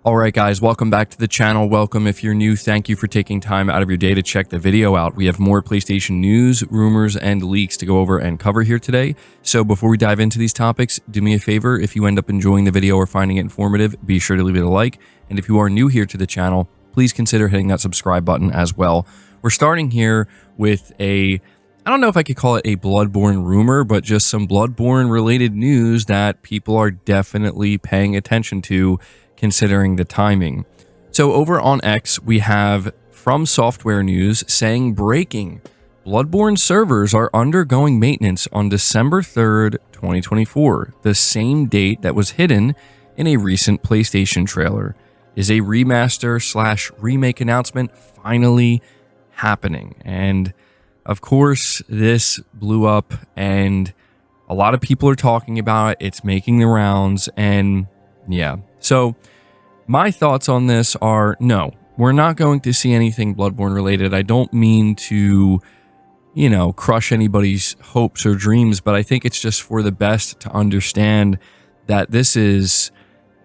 Alright guys, welcome back to the channel. Welcome if you're new. Thank you for taking time out of your day to check the video out. We have more PlayStation news, rumors, and leaks to go over and cover here today. So before we dive into these topics, do me a favor. If you end up enjoying the video or finding it informative, be sure to leave it a like. And if you are new here to the channel, please consider hitting that subscribe button as well. We're starting here with I don't know if I could call it a Bloodborne rumor, but just some Bloodborne related news that people are definitely paying attention to, considering the timing. So over on X, we have From Software news saying breaking: Bloodborne servers are undergoing maintenance on December 3rd, 2024, the same date that was hidden in a recent PlayStation trailer. Is a remaster/remake announcement finally happening? And of course, this blew up and a lot of people are talking about it. It's making the rounds, and yeah. So my thoughts on this are, no, we're not going to see anything Bloodborne related. I don't mean to, crush anybody's hopes or dreams, but I think it's just for the best to understand that this is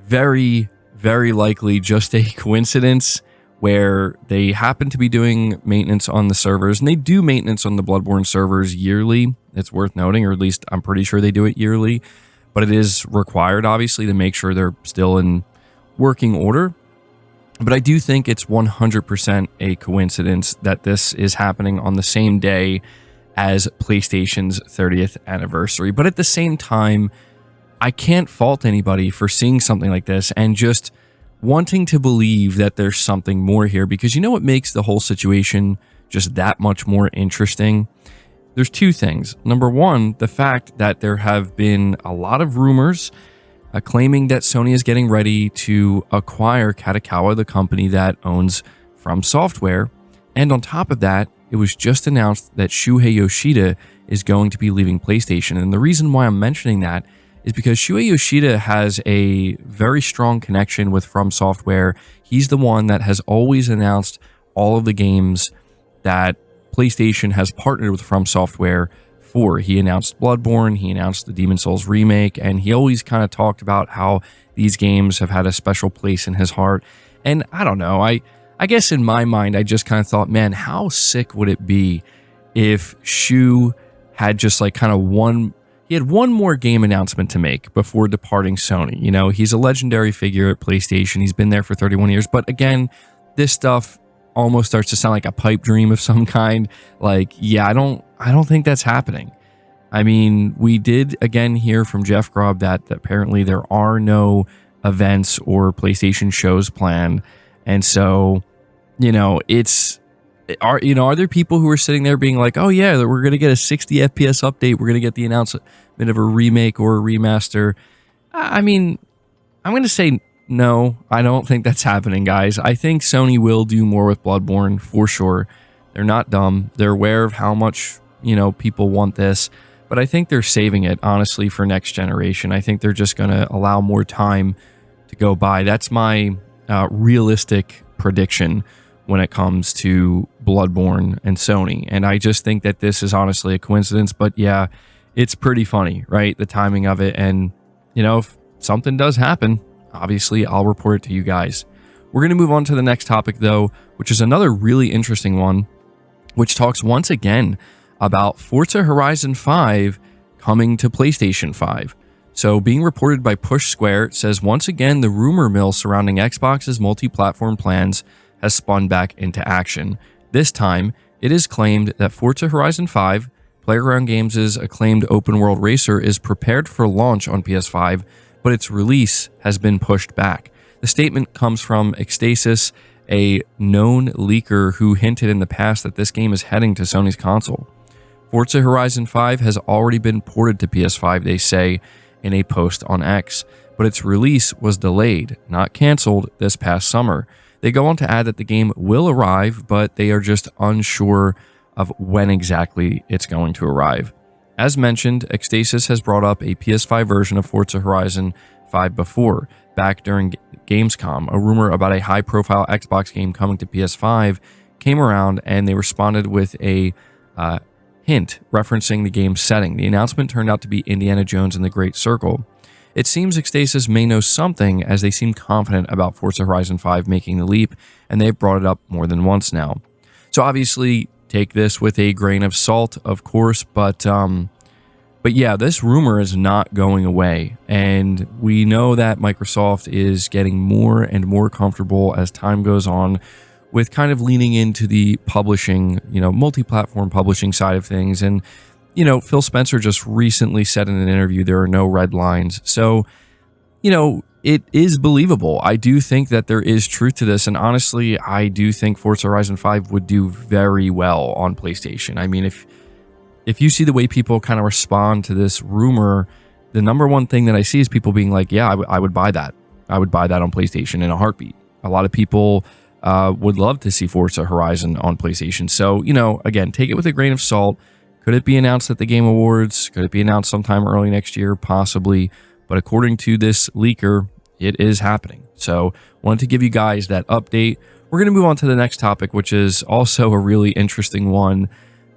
very, very likely just a coincidence where they happen to be doing maintenance on the servers, and they do maintenance on the Bloodborne servers yearly. It's worth noting, or at least I'm pretty sure they do it yearly, but it is required, obviously, to make sure they're still in working order. But I do think it's 100% a coincidence that this is happening on the same day as PlayStation's 30th anniversary. But at the same time, I can't fault anybody for seeing something like this and just wanting to believe that there's something more here, because you know what makes the whole situation just that much more interesting? There's two things. Number one, the fact that there have been a lot of rumors claiming that Sony is getting ready to acquire Kadokawa, the company that owns From Software. And on top of that, it was just announced that Shuhei Yoshida is going to be leaving PlayStation. And the reason why I'm mentioning that is because Shuhei Yoshida has a very strong connection with From Software. He's the one that has always announced all of the games that PlayStation has partnered with From Software for. He announced Bloodborne, he announced the Demon's Souls remake, and he always kind of talked about how these games have had a special place in his heart. And I don't know, I guess in my mind, I just kind of thought, man, how sick would it be if Shu had just like kind of he had one more game announcement to make before departing Sony. He's a legendary figure at PlayStation. He's been there for 31 years. But again, this stuff almost starts to sound like a pipe dream of some kind. Like, yeah, I don't think that's happening. I mean, we did again hear from Jeff Grubb that apparently there are no events or PlayStation shows planned. And so, are there people who are sitting there being like, oh yeah, we're going to get a 60 FPS update, we're going to get the announcement of a remake or a remaster? I mean, I'm going to say no, I don't think that's happening, guys. I think Sony will do more with Bloodborne for sure. They're not dumb. They're aware of how much, people want this, but I think they're saving it, honestly, for next generation. I think they're just going to allow more time to go by. That's my realistic prediction when it comes to Bloodborne and Sony. And I just think that this is honestly a coincidence, but yeah, it's pretty funny, right? The timing of it. And, if something does happen, obviously I'll report it to you guys. We're going to move on to the next topic, though, which is another really interesting one, which talks once again about Forza Horizon 5 coming to PlayStation 5. So being reported by Push Square, it says once again the rumor mill surrounding Xbox's multi-platform plans has spun back into action. This time, it is claimed that Forza Horizon 5, Playground Games' acclaimed open-world racer, is prepared for launch on PS5, but its release has been pushed back. The statement comes from Ecstasis, a known leaker who hinted in the past that this game is heading to Sony's console. Forza Horizon 5 has already been ported to PS5, they say in a post on X, but its release was delayed, not canceled, this past summer. They go on to add that the game will arrive, but they are just unsure of when exactly it's going to arrive. As mentioned, Ecstasis has brought up a PS5 version of Forza Horizon 5 before, back during Gamescom. A rumor about a high-profile Xbox game coming to PS5 came around, and they responded with a hint referencing the game's setting. The announcement turned out to be Indiana Jones and the Great Circle. It seems Xstasis may know something, as they seem confident about Forza Horizon 5 making the leap, and they've brought it up more than once now. So obviously, take this with a grain of salt, of course, but yeah, this rumor is not going away, and we know that Microsoft is getting more and more comfortable as time goes on with kind of leaning into the publishing, multi-platform publishing side of things. And, Phil Spencer just recently said in an interview, there are no red lines. So, it is believable. I do think that there is truth to this. And honestly, I do think Forza Horizon 5 would do very well on PlayStation. I mean, if you see the way people kind of respond to this rumor, the number one thing that I see is people being like, yeah, I would buy that. I would buy that on PlayStation in a heartbeat. A lot of people would love to see Forza Horizon on PlayStation. So, again, take it with a grain of salt. Could it be announced at the Game Awards? Could it be announced sometime early next year? Possibly. But according to this leaker, it is happening. So wanted to give you guys that update. We're going to move on to the next topic, which is also a really interesting one.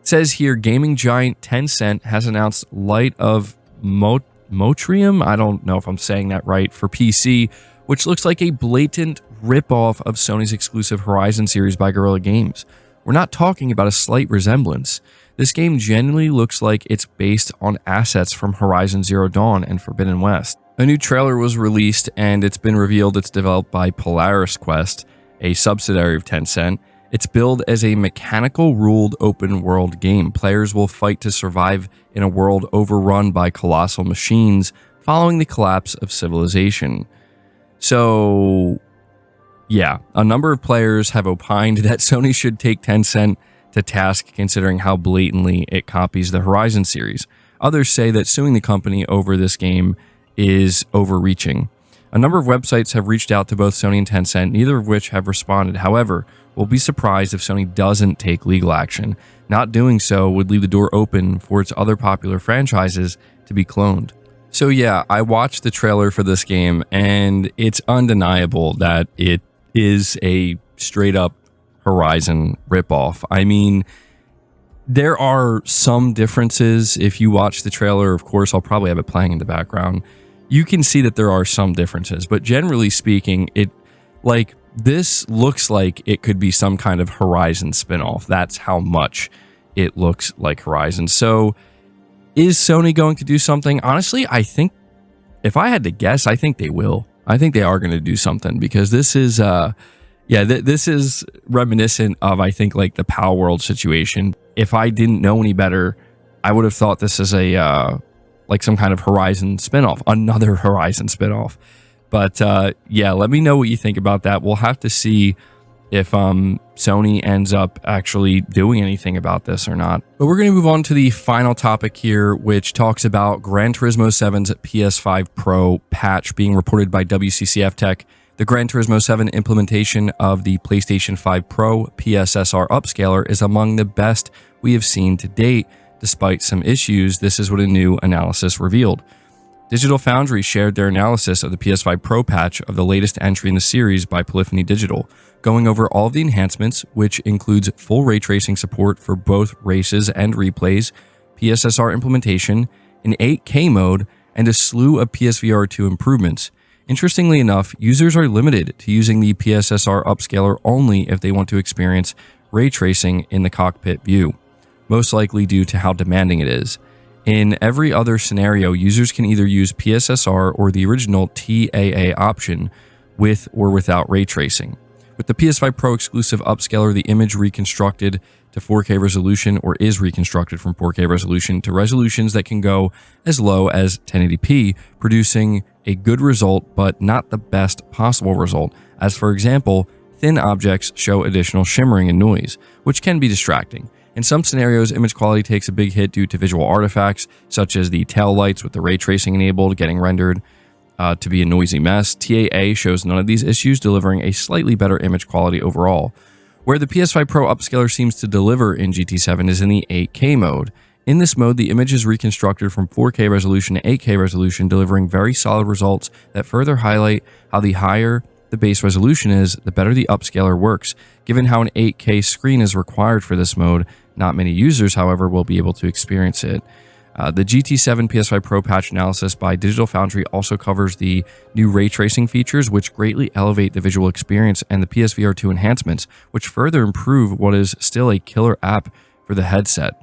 It says here, gaming giant Tencent has announced Light of Motrium. I don't know if I'm saying that right, for PC, which looks like a blatant ripoff of Sony's exclusive Horizon series by Guerrilla Games. We're not talking about a slight resemblance. This game genuinely looks like it's based on assets from Horizon Zero Dawn and Forbidden West. A new trailer was released, and it's been revealed it's developed by Polaris Quest, a subsidiary of Tencent. It's billed as a mechanical-ruled open-world game. Players will fight to survive in a world overrun by colossal machines following the collapse of civilization. So, yeah, a number of players have opined that Sony should take Tencent to task, considering how blatantly it copies the Horizon series. Others say that suing the company over this game is overreaching. A number of websites have reached out to both Sony and Tencent, neither of which have responded. However, we'll be surprised if Sony doesn't take legal action. Not doing so would leave the door open for its other popular franchises to be cloned. So yeah, I watched the trailer for this game, and it's undeniable that it is a straight up Horizon ripoff. I mean, there are some differences. If you watch the trailer, of course, I'll probably have it playing in the background. You can see that there are some differences, but generally speaking, this looks like it could be some kind of Horizon spinoff. That's how much it looks like Horizon. So is Sony going to do something? Honestly, I think, if I had to guess, I think they will. I think they are going to do something, because this is this is reminiscent of, I think, like the Pal World situation. If I didn't know any better, I would have thought this is a some kind of Horizon spinoff, another Horizon spinoff. But let me know what you think about that. We'll have to see if Sony ends up actually doing anything about this or not. But we're going to move on to the final topic here, which talks about Gran Turismo 7's PS5 Pro patch being reported by WCCF Tech. The Gran Turismo 7 implementation of the PlayStation 5 Pro PSSR upscaler is among the best we have seen to date. Despite some issues, this is what a new analysis revealed. Digital Foundry shared their analysis of the PS5 Pro patch of the latest entry in the series by Polyphony Digital, going over all of the enhancements, which includes full ray tracing support for both races and replays, PSSR implementation, an 8K mode, and a slew of PSVR 2 improvements. Interestingly enough, users are limited to using the PSSR upscaler only if they want to experience ray tracing in the cockpit view, most likely due to how demanding it is. In every other scenario, users can either use PSSR or the original TAA option with or without ray tracing. With the PS5 Pro exclusive upscaler, the image reconstructed to 4K resolution, or is reconstructed from 4K resolution to resolutions that can go as low as 1080p, producing a good result but not the best possible result, as for example, thin objects show additional shimmering and noise, which can be distracting. In some scenarios, image quality takes a big hit due to visual artifacts, such as the tail lights with the ray tracing enabled getting rendered to be a noisy mess. TAA shows none of these issues, delivering a slightly better image quality overall. Where the PS5 Pro upscaler seems to deliver in GT7 is in the 8K mode. In this mode, the image is reconstructed from 4K resolution to 8K resolution, delivering very solid results that further highlight how the higher the base resolution is, the better the upscaler works. Given how an 8K screen is required for this mode, not many users, however, will be able to experience it. The GT7 PS5 Pro patch analysis by Digital Foundry also covers the new ray tracing features, which greatly elevate the visual experience, and the PSVR 2 enhancements, which further improve what is still a killer app for the headset.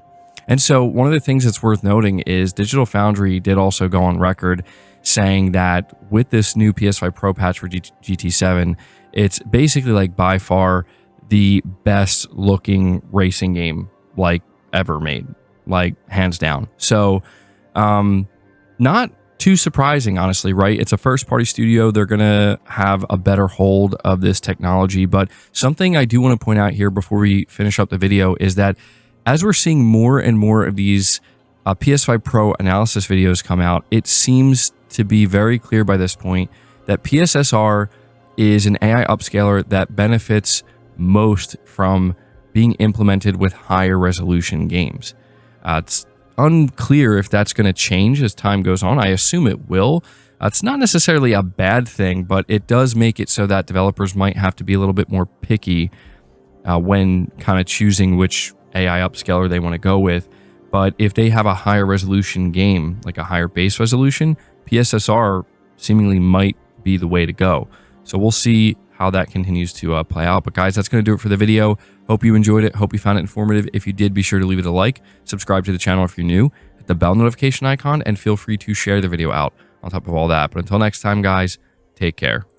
And so one of the things that's worth noting is Digital Foundry did also go on record saying that with this new PS5 Pro patch for GT7, it's basically like by far the best looking racing game like ever made. Like hands down. So not too surprising, honestly, right? It's a first party studio. They're gonna have a better hold of this technology. But something I do want to point out here before we finish up the video is that as we're seeing more and more of these PS5 Pro analysis videos come out, it seems to be very clear by this point that PSSR is an AI upscaler that benefits most from being implemented with higher resolution games. It's unclear if that's going to change as time goes on. I assume it will. It's not necessarily a bad thing, but it does make it so that developers might have to be a little bit more picky when kind of choosing which AI upscaler they want to go with. But if they have a higher resolution game, like a higher base resolution, PSSR seemingly might be the way to go. So we'll see how that continues to play out. But guys, that's going to do it for the video. Hope you enjoyed it. Hope you found it informative. If you did, be sure to leave it a like, subscribe to the channel if you're new, hit the bell notification icon, and feel free to share the video out on top of all that. But until next time, guys, take care.